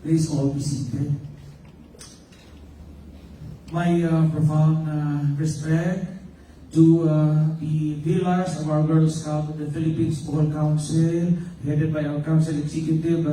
Please all be seated. My profound respect to the pillars of our Girl Scout of the Philippines Bohol Council, headed by our Council Executive,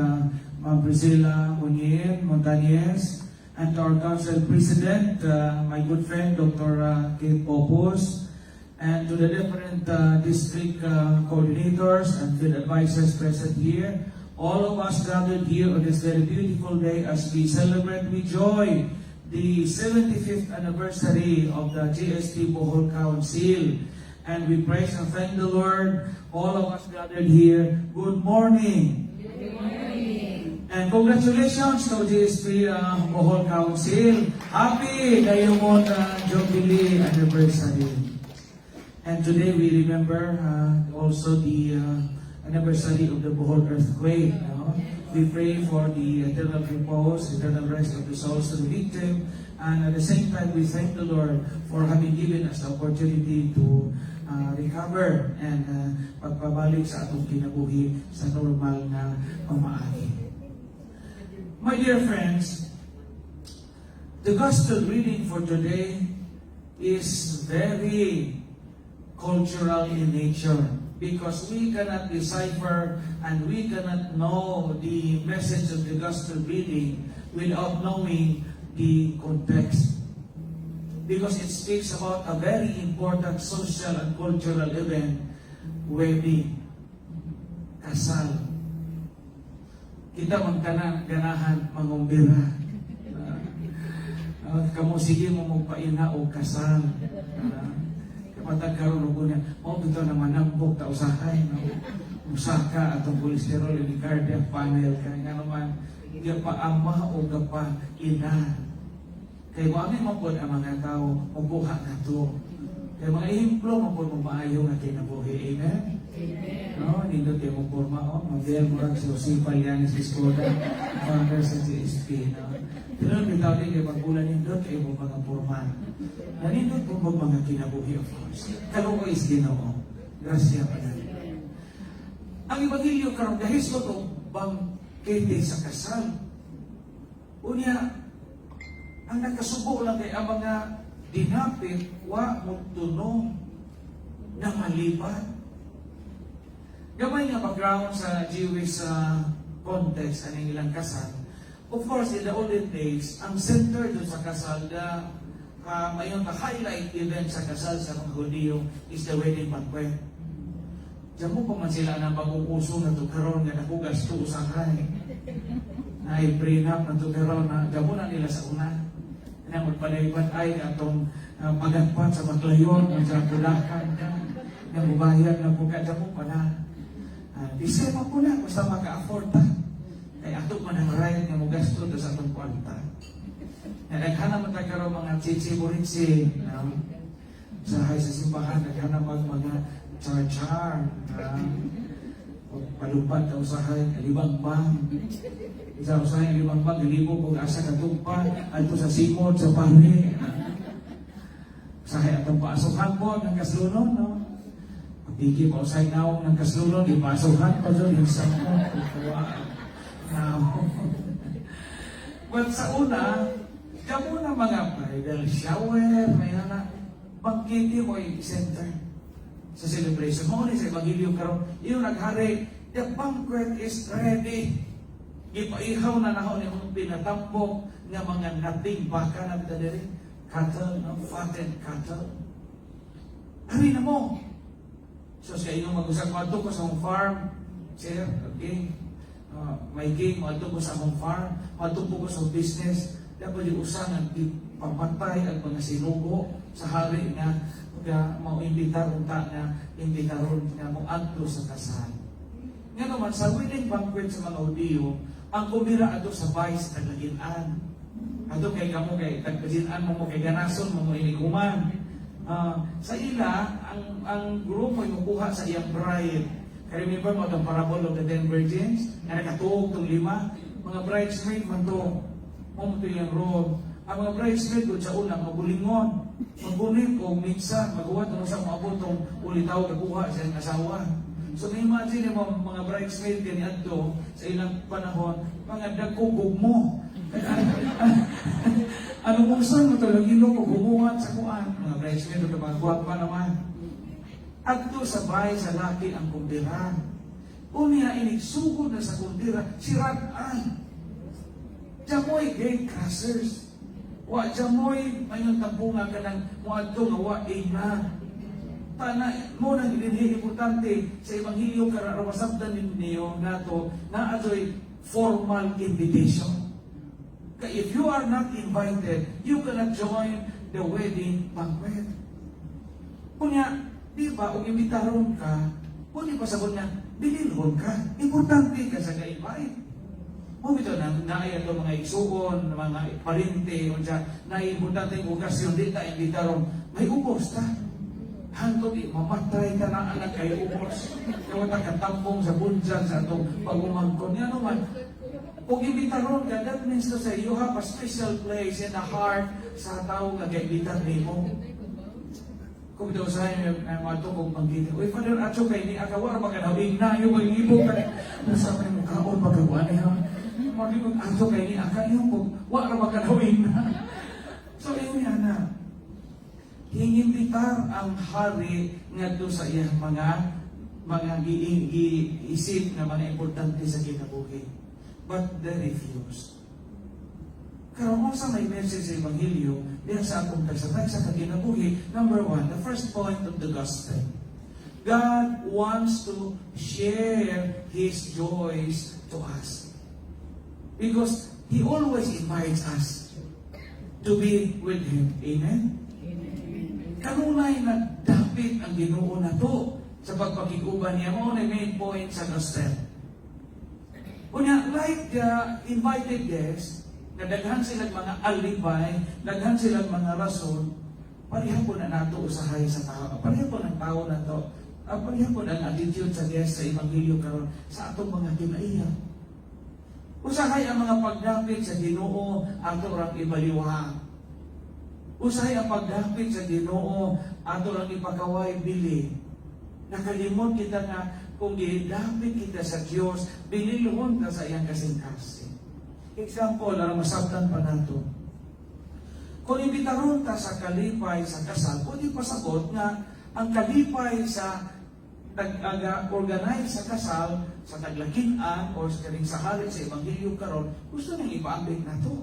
Ma'am Priscilla Unien Montañez, and to our Council President, my good friend, Dr. Kate Popos, and to the different district coordinators and field advisors present here, all of us gathered here on this very beautiful day as we celebrate with joy the 75th anniversary of the GST Bohol Council. And we praise and thank the Lord, all of us gathered here. Good morning. Good morning. And congratulations to GST Bohol Council. Happy Diamond Jubilee anniversary. And today we remember also the anniversary of the Bohol earthquake. No? We pray for the eternal repose, eternal rest of the souls of the victim, and at the same time we thank the Lord for having given us the opportunity to recover and pagpabalik sa atong kinabuhi sa normal na pamaagi. My dear friends, the gospel reading for today is very cultural in nature, because we cannot decipher and we cannot know the message of the gospel reading without knowing the context. Because it speaks about a very important social and cultural event, wedding, kasal. Kita ganahan mangumbira. Kamu sige mo magpaina o kasal. Kapatag karon og niya, bitaw na manambok ta usahay, no? Usaka atong cholesterol ni cardiac panel kay nga naman iya pa ama o gapa ina. Kay wa mi mapod ang mga tao mubuha nato. Kay mga ehemplo mapod mo maayo nga kinabuhi, amen. Amen. No, nindot kay mo porma o model murag si Joseph Alianes Escoda, founder sa GSP, no. Pero bitaw din kay pagbulan nindot kay mo mga porma. Nanindot po mga kinabuhi, of course. Kalo ko is Ginoo. Grasya pa na. Ang Ebanghelyo karon dahil sa itong bangkete sa kasal. Unya, ang nagkasubo lang kay ang mga dinapit, wa magtunong na malipat. Gamay nga background sa Jewish context ang ilang kasal. Of course, in the olden days, ang center doon sa kasal na mayroon na highlight event sa kasal sa mga Hudiyo is the wedding banquet. Diyan mo pa man sila na pag-uuso na ito karoon nga nakugas ito usahay. Na i-prenup na ito karoon na gamo na nila sa una. Na magpalaybat ay atong pagagpat sa maglayon, sa Bulacan, na mubayad na buka. Diyan mo pa na. Isema ko na, basta maka-afford ta. Kaya ato pa ng right na mugasto ito sa atong kwanta. Naghanap man tayo mga chichi-buritsi sa simbahan, naghanap mga char-char, palupad na usahay, alibangbang. Isa usahay, alibangbang, galibog kung asa katugpa, ato sa simod, sa pahli. Usahay atong paasuhan po ng kaslunod, no? Pagpiki pa usahay naong ng kaslunod, ipaasuhan pa doon, yung samot, Well, sa una, kamo na mga bridal shower, may na bangkete mo yung center sa celebration. Mo ni sa Ebanghelyo karon, yung naghari, the banquet is ready. Ipaihaw na nahaw ni mga pinatambok nga mga nating baka na bidadiri, cattle, fattened cattle. Hari na mo. So sa inyong mag-usap, mato ko sa home farm, sir, okay, may game, mato ko sa home farm, mato ko sa business, dapat yung usa nga pamatay ang mga sinugo sa hari nga mauimbitar unta nga imbitaron nga moadto sa kasal. Nga naman sa wedding banquet sa mga Hudiyo, ang kumira ato sa vice taglaginan. Ato kay kamo kay taglaginan mo kay ganason mo iniguman. Sa ila ang grupo yung kuha sa iyang bride. Kaya remember mo ang parable of the 10 virgins nga nakatuog tong 5 mga bridesmaid man to. Mo yung role. Ang mga bridesmaid ko sa una, mabulingon. Magunit o minsan, magawa ito sa maabot itong ulitaw kakuha sa asawa. So imagine mo mga bridesmaid kani adto sa ilang panahon, mga dagkugog mo. Ano kung saan mo talagang ilo ko bumuhat sa kuan, mga bridesmaid o mga pa naman. Adto sa bahay sa laki ang kumbira. Unya inigsugod na sa kumbira, sirad-an. Jamoy gate crushers. Wa jamoy mayon tampunga ka ng muadto nga wa na. Pana mo nang dinhi importante sa ebanghelyo karara masabtan ninyo nato na atoy formal invitation. If you are not invited, you cannot join the wedding banquet. Kunya, di ba, kung imbitaron ka, kung di pa sabon nga, dinilhon ka, importante ka sa ka-invite. Kung ito na naaya ito mga igsuon, mga parinte, na-importante yung okasyon, di ta imbitaron, may ubos ta. Hantod, mamatay ka na anak kayo ubos. Kaya katambong sa bunjan sa itong pag-umangkon. Yan naman, kung imbitaron ka, that means to say, you have a special place in the heart sa tao nga kaibitan mo. Kung ito sa inyo, mga tukong pangkita, uy, Father, atso kayo ni Akawar, magkanawing na, yung mag-ibog ka. Nasama yung kaon, magkakuan niya. Mag-ibog, atso kayo ni Akawar, wala magkanawing na. So, yun yan na. Hingimbitar ang hari nga doon sa iyang mga giisip na mga importante sa kinabuhi. But they refused. Karon sa may message sa Ebanghelyo, diyan sa atong tagsabay sa kinabuhi, number 1, the first point of the gospel. God wants to share His joys to us. Because He always invites us to be with Him. Amen? Kanunay na dapit ang Ginoo na to sa pagpakiguban niya mo na main point sa gospel. Unya, like the invited guests, na daghan silang mga alibay, daghan silang mga rason, parehang po na nato usahay sa tao. Parehang po ng tao na to. Parehang po ng attitude sa guest sa Ebanghelyo karon sa atong mga kinaiya. Usahay ang mga pagdapit sa Ginoo ato rang ibaliwa. Usahay ang pagdapit sa Ginoo ato lang ipakaway bili. Nakalimot kita nga kung gidapit kita sa Diyos, binilhon ka sa iyang kasing-kasing. Example, alam masabtan pa nato. Kung imbitaron ta sa kalipay sa kasal, kung di pasabot nga ang kalipay sa organize sa kasal, sa taglakinan o sa karing sahali sa Ebanghelyo karon, gusto nang ipaambit na to.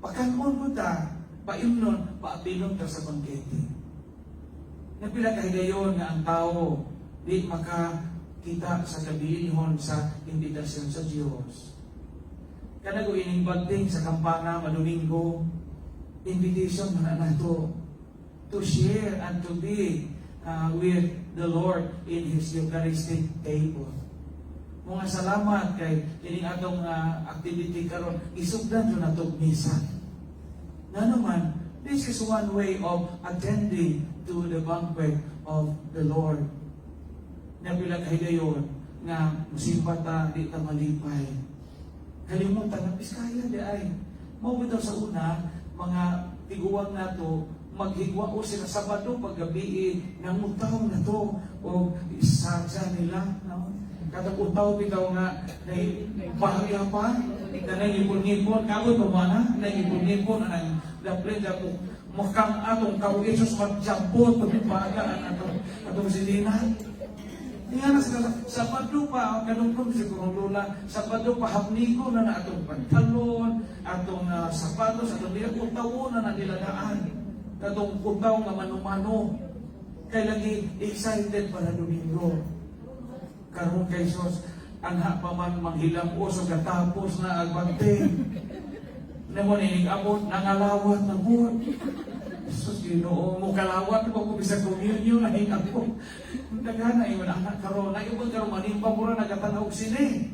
Pagkanon mo ta, paimnon, paabilon ka sa bangkete. Nagpilakahigayon nga ang tao di makakita sa kabilihon sa imbitasyon sa Diyos. Kanago inimbagting sa kampana Domingo, invitation na nato to share and to be with the Lord in His Eucharistic table. Mga salamat kay kining atong activity karon isugdan yun natong misa. Na naman, this is one way of attending to the banquet of the Lord. Nabilang higayon nga musimba ta di ta malipay. Kalimutan na piskaya di ay. Mao bitaw sa una mga tiguang nato maghigwa o sila Sabado paggabi nang utaw na to o isagsa nila no. Kada utaw bitaw nga nay bahagya pa kanang ipon-ipon kaboy pamana nay ipon-ipon ang daple da mo makang atong kauisos magjampot pagbaga atong silina. Nga na sila, Sabado pa, kanungkong si Kurulula, Sabado pa hapnigo na atong pantalon, atong sapatos, atong nila utaw na nilagaan, atong utaw nga manumano. Kaya lagi excited para Domingo. Karon kay Sos, anha pa man manghilang uso katapos na agbanteng. Naman inigabot, nangalawat na buwan. Sus, Ginoo mo kalawat ko bisa communion ay ako. Dagana iyon anak karon, na ibang karon manimba mura nagatanaw sini.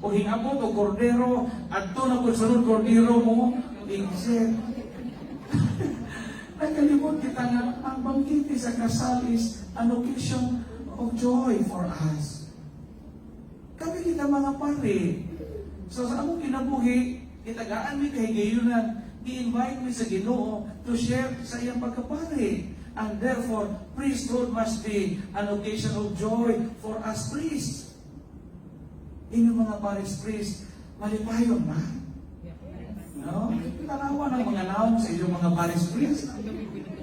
O hingabot o kordero, adto na po sunod kordero mo, ingset. Nakalimot kita nga ang bangkiti sa kasal is an occasion of joy for us. Kami kita mga pare. So sa among kinabuhi, itagaan mi kay gayunan, i-invite mi sa Ginoo to share sa iyang pagkapare. And therefore, priesthood must be an occasion of joy for us priests. Inyong mga parish priest, malipayon na. No? Tanawa ng mga naong sa inyong mga parish priest.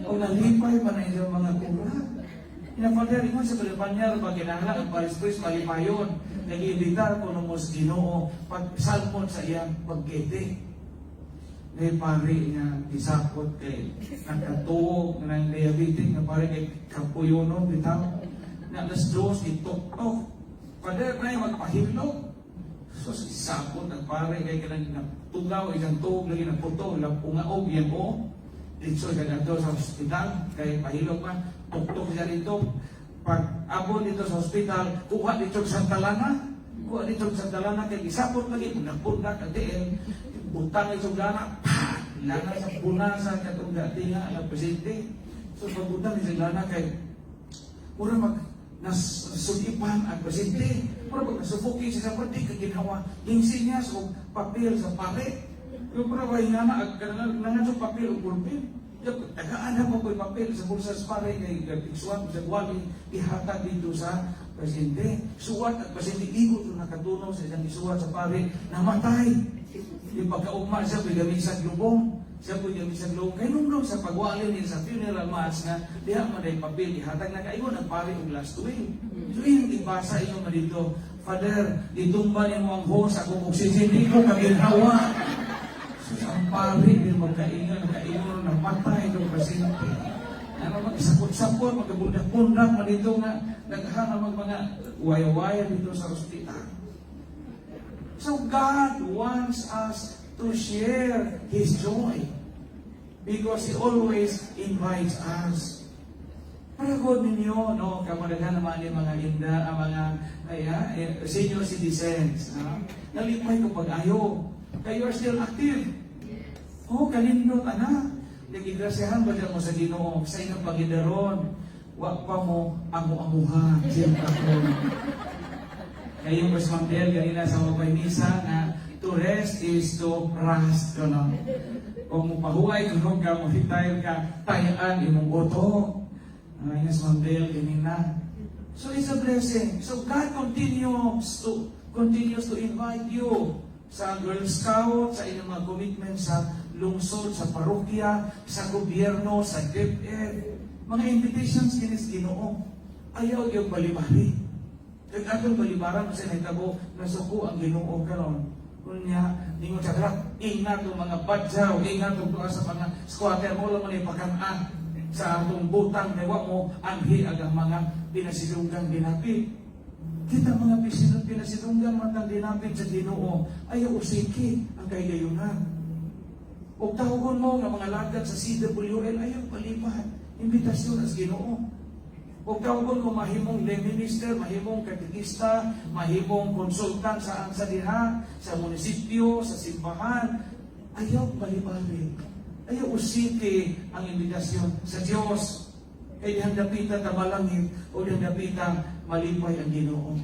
O nalipay pa na inyong mga kura. Inapader mo sa Pilipanyar, pag kinahanglan ang parish priest, malipayon. Nag-iibitar ko ng mos Ginoo pag-salmon sa iyang pagkete. May pari nga isapot kay nakatuog ng diabetes nga pare kay kapuyono bitaw na alas 2 itok-tok pader na yung magpahilog so isapot ang pare kay kanang natugaw isang tuog lagi na puto lapungaog yan o dito ka daw sa ospital kay pahilog man tok-tok siya dito pag abot dito sa ospital kuha dito sa Santa Lana kay isapot lagi pundak at diin utang isang lana, lana sa punasan katong dati nga ang presidente. So pag utang isang lana kay mura nasulipan ang presidente, mura pag nasubuki siya sa party kay ginawa insinyas o papel sa pare. Yung para ba hinana nangan sa papel o pulpin. Tagaan na mo ko'y papel sa bulsa sa pare kay iksuan sa guwali ihatag dito sa presidente. Suwat at presidente igot yung nakatunaw sa isang isuwat sa pare namatay. Yung pagkaugma siya, pagamisag lubong. Siya pagamisag lubong. Kaya nung sa pagwalin niya sa funeral mass nga, diha man ay papel, ihatag na kayo, nagpari ang last way. So yung ibasa inyo na dito, Father, itumba niya mo ang hose, akong oxygen, di ko kaginhawa. So ang pari, din magkaingan, napatay itong pasyente. Ano mag-isapot-sapot, magkabundak-bundak, malito nga, naghanap mga waya-waya dito sa ospital. So God wants us to share His joy because He always invites us. Paragod ninyo, no? Kamaraghan naman yung mga linda, senior citizens. Nalipay ko pag-ayo. Kayo are still active. Oh, kalindot, anak. Nagigrasyahan ba dyan mo sa Ginoo? Sa inyong pagidaron, wag pa mo amu-amuha. Siyempre ako. Kayong Mas Mangdel, ganina sa mabay misa na to rest is to rust. No? Kung mupahuay, kung ka, retire ka, tayaan imong boto. Mas Mangdel, ganina. So it's a blessing. So God continues to invite you sa Girl Scout, sa inyong mga commitment sa lungsod, sa parokya, sa gobyerno, sa DepEd. Mga invitations kinis Ginoo. Ayaw yung balibali. Kaya atong balibaran sa nahitabo na suko ang Ginoo karon. Kunya, ningon sa drak, ingat ang mga badyaw, ingat ang tuwa sa mga squatter, mo lang man ipakan-an sa atong butang, dewa mo, anhi agang mga pinasilunggang dinapit. Kita mga pinasilunggang matang dinapit sa Ginoo, ayaw usiki ang kayayunan. O tawagon mo nga mga lagad sa CWL, ayaw palipat. Imbitasyon as Ginoo. Kung tawagon mo mahimong lay minister, mahimong katekista, mahimong konsultan sa diha, sa munisipyo, sa simbahan, ayaw bali-bali. Ayaw usiti ang invitasyon sa Diyos. Kaya dihang dapita tamalangit o dihang dapita malipay ang Ginoo.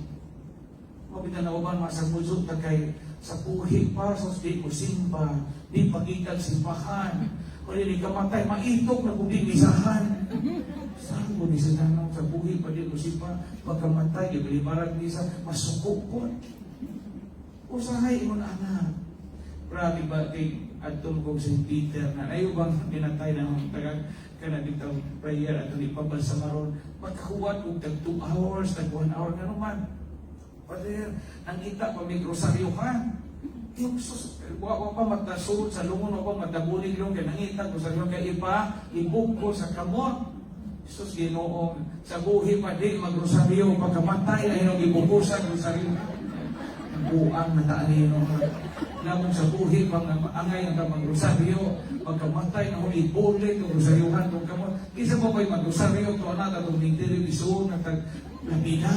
Mabita na uban masagmuzot na kay sa puhi pa, so di ko simba, di pagkitag simbahan, o di kamatay, maitok na kung di misahan. Saan ko ni sa tanong sa buhi pa di ko sipa pagkamatay, ibalibarag di sa masukok ko. Usahay mo na anak. Grabe ba kay Adtong kong St. Peter na ayaw bang pinatay na mga tagag kana dito prayer at ipabal sa maron. Pagkakuwat kong tag 2 hours, tag 1 hour na naman. Father, ang kita pa may rosaryohan. Yung wa pa matasod sa lungon o pa matabulig lang kaya nangita ko sa iyo kaya ibuko sa kamot. Sus Ginoo, sa buhi pa di magrosaryo, pagkamatay ay nung ibubusan rosaryo. Buang na taanino. Lamang sa buhi, pang angay ang magrosaryo, pagkamatay na huli ibulit, o rosaryohan itong kamot. Isa pa pa'y magrosaryo, ito na itong television, nagpina.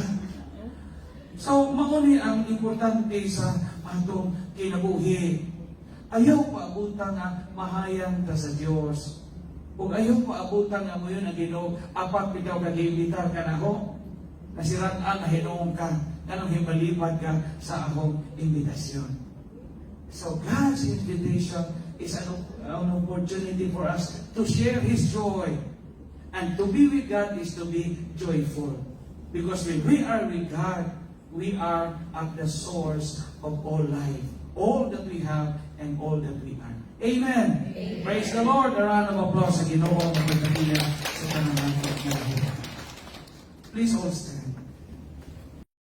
So, mauni ang importante sa atong kinabuhi. Ayaw pa abutan nga mahayan ta sa Diyos. Kung ayaw paabutan nga mo yun ang Ginoo, apat bitaw kag-imbitar ka na ako, nasiraan na hinuong ka, kanang himalipad ka sa akong imbitasyon. So God's invitation is an opportunity for us to share His joy And to be with God is to be joyful. Because when we are with God, we are at the source of all life. All that we have and all that we are. Amen. Amen. Praise the Lord. A round of applause sa Ginoo ang magpapilya sa pananampalataya. Please all stand.